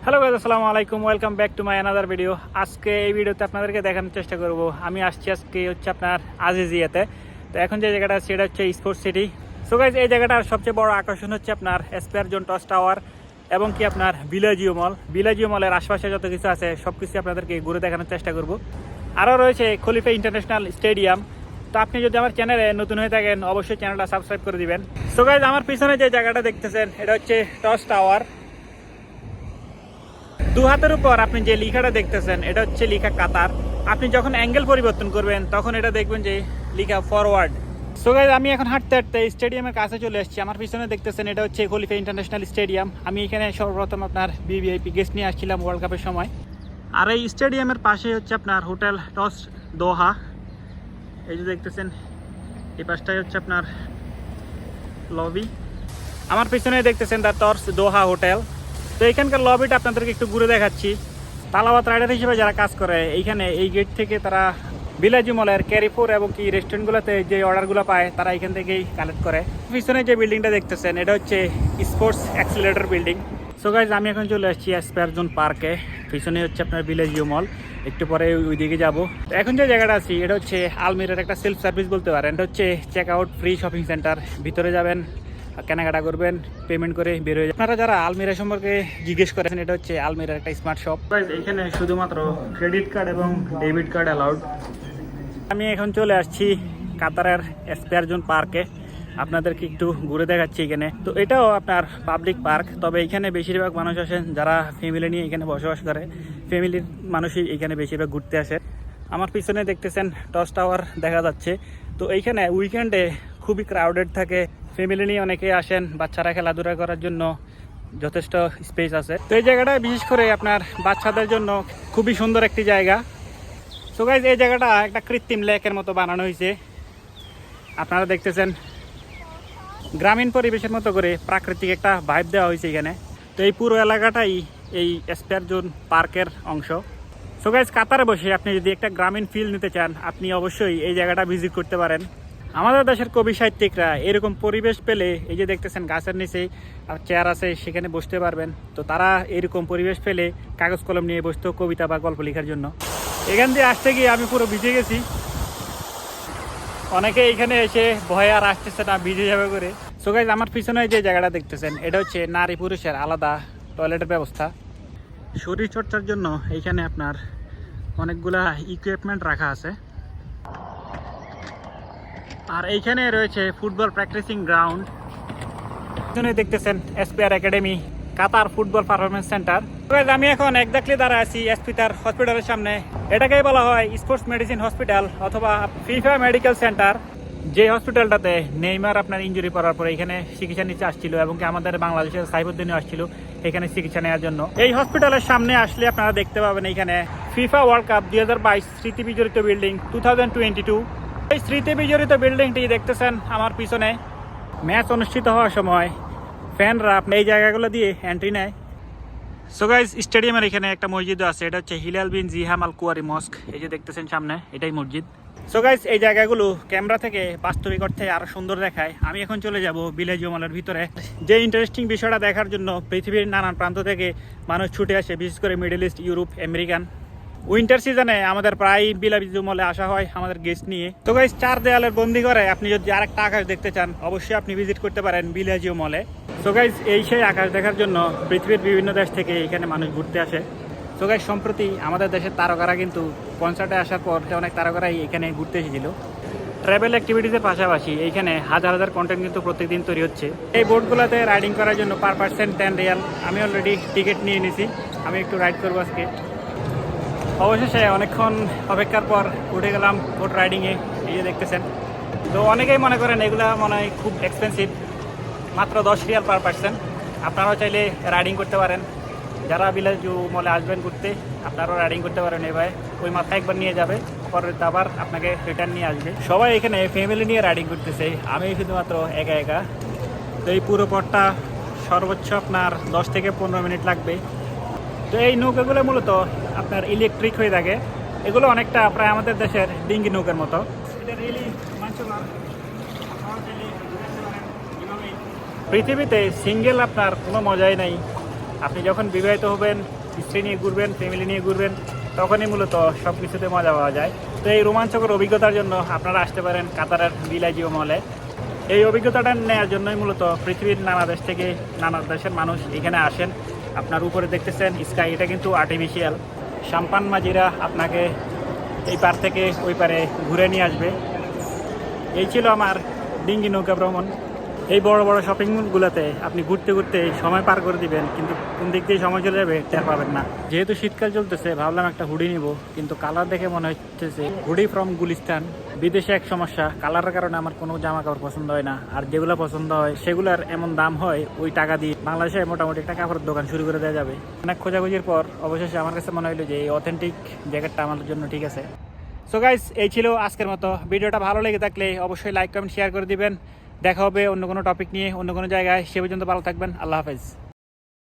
Hello guys, আসসালামু আলাইকুম। Welcome back to my another video. আজকে এই ভিডিওতে আপনাদেরকে দেখানোর চেষ্টা করব আমি আসছি আজকে হচ্ছে আপনার আজিজিয়াতে। তো এখন যে জায়গাটা আছে সেটা হচ্ছে স্পোর্টস সিটি। সো গাইস, এই জায়গাটার সবচেয়ে বড় আকর্ষণ হচ্ছে আপনার এসপিআর জোন টস টাওয়ার এবং কি আপনার বিলাজিও মলের আশপাশে যত কিছু আছে সব কিছু আপনাদেরকে ঘুরে দেখানোর চেষ্টা করব। আরও রয়েছে খলিফা ইন্টারন্যাশনাল স্টেডিয়াম। তো আপনি যদি আমার চ্যানেলে নতুন হয়ে থাকেন অবশ্যই চ্যানেলটা সাবস্ক্রাইব করে দিবেন। সো গাইস, আমার পিছনে যে জায়গাটা দেখতেছেন এটা হচ্ছে টস টাওয়ার। দু হাতের উপর আপনি যে লেখাটা দেখতেছেন এটা হচ্ছে লেখা কাতার। আপনি যখন অ্যাঙ্গেল পরিবর্তন করবেন তখন এটা দেখবেন যে লেখা ফরওয়ার্ড। সো গাইস, আমি এখন হাঁটতে হাঁটতে স্টেডিয়ামের কাছে চলে এসেছি। আমার পিছনে দেখতেছেন এটা হচ্ছে খলিফা ইন্টারন্যাশনাল স্টেডিয়াম। আমি এখানে সর্বপ্রথম আপনার ভিভিআইপি গেস্ট নিয়ে আসছিলাম ওয়ার্ল্ড কাপের সময়। আর এই স্টেডিয়ামের পাশে হচ্ছে আপনার হোটেল টস দোহা। এই যে দেখতেছেন এই পাশটাই হচ্ছে আপনার লবি। আমার পিছনে দেখতেছেন দ্য টস দোহা হোটেল। তো এখানকার লবিটা আপনাদেরকে একটু ঘুরে দেখাচ্ছি। তালাবাত রাইডার হিসেবে যারা কাজ করে এইখানে এই গেট থেকে তারা বিলাজি মলের ক্যারিফোর এবং কি রেস্টুরেন্টগুলোতে যে অর্ডারগুলো পায় তারা এখান থেকেই কালেক্ট করে। পিছনে যে বিল্ডিংটা দেখতেছেন এটা হচ্ছে sports accelerator building. So guys, আমি এখন চলে আসছি এসপিআর জোন পার্কে। পিছনে হচ্ছে আপনার বিলাজিও মল, একটু পরে ওইদিকে যাবো। এখন যে জায়গাটা আছি এটা হচ্ছে আলমিরার একটা সেলফ সার্ভিস বলতে পারেন। এটা হচ্ছে check out free shopping centre. ভিতরে যাবেন, কেনাকাটা করবেন, পেমেন্ট করে বের হয়ে যাবেন। আপনারা যারা আলমিরা সম্পর্কে জিজ্ঞেস করেছেন এটা হচ্ছে আলমিরার একটা স্মার্ট শপ। এখানে শুধুমাত্র ক্রেডিট কার্ড এবং ডেবিট কার্ড অ্যালাউড। আমি এখন চলে আসছি কাতারের এসপিআর জোন পার্কে। আপনাদেরকে একটু ঘুরে দেখাচ্ছি এখানে। তো এটাও আপনার পাবলিক পার্ক, তবে এখানে বেশিরভাগ মানুষ আসেন যারা ফ্যামিলি নিয়ে এখানে বসবাস করে। ফ্যামিলির মানুষই এখানে বেশিরভাগ ঘুরতে আসে। আমার পিছনে দেখতেছেন টস টাওয়ার দেখা যাচ্ছে। তো এইখানে উইকেন্ডে খুবই ক্রাউডেড থাকে। ফ্যামিলি নিয়ে অনেকে আসেন, বাচ্চারা খেলাধুলা করার জন্য যথেষ্ট স্পেস আছে। তো এই জায়গাটা বিশেষ করে আপনার বাচ্চাদের জন্য খুবই সুন্দর একটি জায়গা। সো গাইজ, এই জায়গাটা একটা কৃত্রিম লেকের মতো বানানো হয়েছে। আপনারা দেখতেছেন গ্রামীণ পরিবেশের মতো করে প্রাকৃতিক একটা ভাইব দেওয়া হয়েছে এখানে। তো এই পুরো এলাকাটাই এই এসপিআর জোন পার্কের অংশ। সো গাইজ, কাতারে বসে আপনি যদি একটা গ্রামীণ ফিল নিতে চান আপনি অবশ্যই এই জায়গাটা ভিজিট করতে পারেন। আমাদের দেশের কবি সাহিত্যিকরা এরকম পরিবেশ পেলে, এই যে দেখতেছেন গাছের নিচে চেয়ার আছে সেখানে বসতে পারবেন। তো তারা এরকম পরিবেশ পেলে কাগজ কলম নিয়ে বসতো কবিতা বা গল্প লেখার জন্য। এখান দিয়ে আসতে গিয়ে আমি পুরো ভিজে গেছি। অনেকে এখানে এসে ভয়ে আর আসতেছে না, ভিজে যাবে করে। সো গাইজ, আমার পিছনে যে জায়গাটা দেখতেছেন এটা হচ্ছে নারী পুরুষের আলাদা টয়লেটের ব্যবস্থা। শরীর চর্চার জন্য এইখানে আপনার অনেকগুলা ইকুইপমেন্ট রাখা আছে। আর এইখানে রয়েছে ফুটবল প্র্যাকটিসিং গ্রাউন্ড। এখানে দেখতেছেন aspire academy, Qatar football performance centre. আমি এখন একজাক্টলি দাঁড়া আছি এসপিআর হসপিটালের সামনে। এটাকেই বলা হয় স্পোর্টস মেডিসিন হসপিটাল অথবা ফিফা মেডিকেল সেন্টার। যে হসপিটালটাতে নেইমার আপনার ইঞ্জুরি পড়ার পরে এখানে চিকিৎসা নিতে আসছিল এবং কি আমাদের বাংলাদেশের সাইফুদ্দিনও আসছিল এখানে চিকিৎসা নেওয়ার জন্য। এই হসপিটালের সামনে আসলে আপনারা দেখতে পাবেন এখানে ফিফা ওয়ার্ল্ড কাপ 2022 স্মৃতি বিজড়িত বিল্ডিং 2022। এই স্মৃতি বিজড়িত বিল্ডিংটি দেখতেছেন আমার পিছনে। ম্যাচ অনুষ্ঠিত হওয়ার সময় ফ্যানরা আপনি এই জায়গাগুলো দিয়ে এন্ট্রি নেয়। সো গাইজ, স্টেডিয়ামের এখানে একটা মসজিদও আছে। এটা হচ্ছে হিলাল বিন জিহাম আল কুয়ারি মস্ক। এই যে দেখতেছেন সামনে, এটাই মসজিদ। সো গাইজ, এই জায়গাগুলো ক্যামেরা থেকে বাস্তবিক অর্থে আরো সুন্দর দেখায়। আমি এখন চলে যাব বিলাজিও মলের ভিতরে। যে ইন্টারেস্টিং বিষয়টা দেখার জন্য পৃথিবীর নানান প্রান্ত থেকে মানুষ ছুটে আসে, বিশেষ করে middle east, Europe, American. Winter সিজনে আমাদের প্রায় বিলাজিও মলে আসা হয় আমাদের গেস্ট নিয়ে। তো গাইজ, 4 দেয়ালের বন্দি করে আপনি যদি আরেকটা আকাশ দেখতে চান অবশ্যই আপনি ভিজিট করতে পারেন বিলাজিও মলে। সো গাইজ, এই সেই আকাশ দেখার জন্য পৃথিবীর বিভিন্ন দেশ থেকে এখানে মানুষ ঘুরতে আসে। সো গাইজ, সম্প্রতি আমাদের দেশের তারকারা কিন্তু কনসার্টে আসার পর অনেক তারকারাই এখানে ঘুরতে এসেছিল। ট্রাভেল অ্যাক্টিভিটিসের পাশাপাশি এইখানে হাজার হাজার কন্টেন্ট কিন্তু প্রত্যেকদিন তৈরি হচ্ছে। এই বোটগুলোতে রাইডিং করার জন্য পার পার্সন 10 রিয়াল। আমি অলরেডি টিকিট নিয়ে নিয়েছি, আমি একটু রাইড করবো আজকে। অবশেষে অনেকক্ষণ অপেক্ষার পর উঠে গেলাম বোট রাইডিংয়ে। এই যে দেখতেছেন। তো অনেকেই মনে করেন এগুলা মনে হয় খুব এক্সপেন্সিভ, মাত্র 10 রিয়াল পার পার্সন। আপনারাও চাইলে রাইডিং করতে পারেন। যারা বিলাজিও মলে আসবেন ঘুরতে আপনারাও রাইডিং করতে পারেন। এভাবে ওই মাথায় একবার নিয়ে যাবে, পরে আবার আপনাকে রিটার্ন নিয়ে আসবে। সবাই এখানে ফ্যামিলি নিয়ে রাইডিং করতেছে, আমি শুধুমাত্র একা একা। তো এই পুরো পথটা সর্বোচ্চ আপনার 10 থেকে 15 মিনিট লাগবে। তো এই নৌকাগুলো মূলত আপনার ইলেকট্রিক হয়ে থাকে। এগুলো অনেকটা প্রায় আমাদের দেশের ডিঙ্গি নৌকার মতো। এটা রিয়েলি পৃথিবীতে সিঙ্গেল আপনার কোনো মজাই নাই। আপনি যখন বিবাহিত হবেন, স্ত্রী নিয়ে ঘুরবেন, ফ্যামিলি নিয়ে ঘুরবেন, তখনই মূলত সব কিছুতে মজা পাওয়া যায়। তো এই রোমাঞ্চকর অভিজ্ঞতার জন্য আপনারা আসতে পারেন কাতারের বিলাজিও মলে। এই অভিজ্ঞতাটা নেওয়ার জন্যই মূলত পৃথিবীর নানা দেশ থেকে নানা দেশের মানুষ এখানে আসেন। আপনার উপরে দেখতেছেন স্কাই, এটা কিন্তু আর্টিফিশিয়াল। সাম্পান মাঝিরা আপনাকে এই পার থেকে ওই পারে ঘুরে নিয়ে আসবে। এই ছিল আমার ডিঙ্গি নৌকা ভ্রমণ। এই বড় বড় শপিং মলগুলোতে আপনি ঘুরতে ঘুরতে সময় পার করে দিবেন, কিন্তু কোন দিক দিয়ে সময় চলে যাবে টের পাবেন না। যেহেতু শীতকাল চলতেছে ভাবলাম একটা হুডি নিব, কিন্তু কালার দেখে মনে হচ্ছে যে হুডি ফ্রম গুলিস্তান। বিদেশে এক সমস্যা, কালারের কারণে আমার কোনো জামা কাপড় পছন্দ হয় না, আর যেগুলো পছন্দ হয় সেগুলোর এমন দাম হয় ওই টাকা দিয়ে বাংলাদেশে মোটামুটি একটা কাপড়ের দোকান শুরু করে দেওয়া যাবে। অনেক খোঁজাখুঁজির পর অবশেষে আমার কাছে মনে হলো যে এই অথেন্টিক জ্যাকেটটা আমার জন্য ঠিক আছে। সো গাইস, এই ছিল আজকের মতো। ভিডিওটা ভালো লেগে থাকলে অবশ্যই লাইক কমেন্ট শেয়ার করে দিবেন। দেখা হবে অন্য কোনো টপিক নিয়ে অন্য কোনো জায়গায়। সে পর্যন্ত ভালো থাকবেন। আল্লাহ হাফেজ।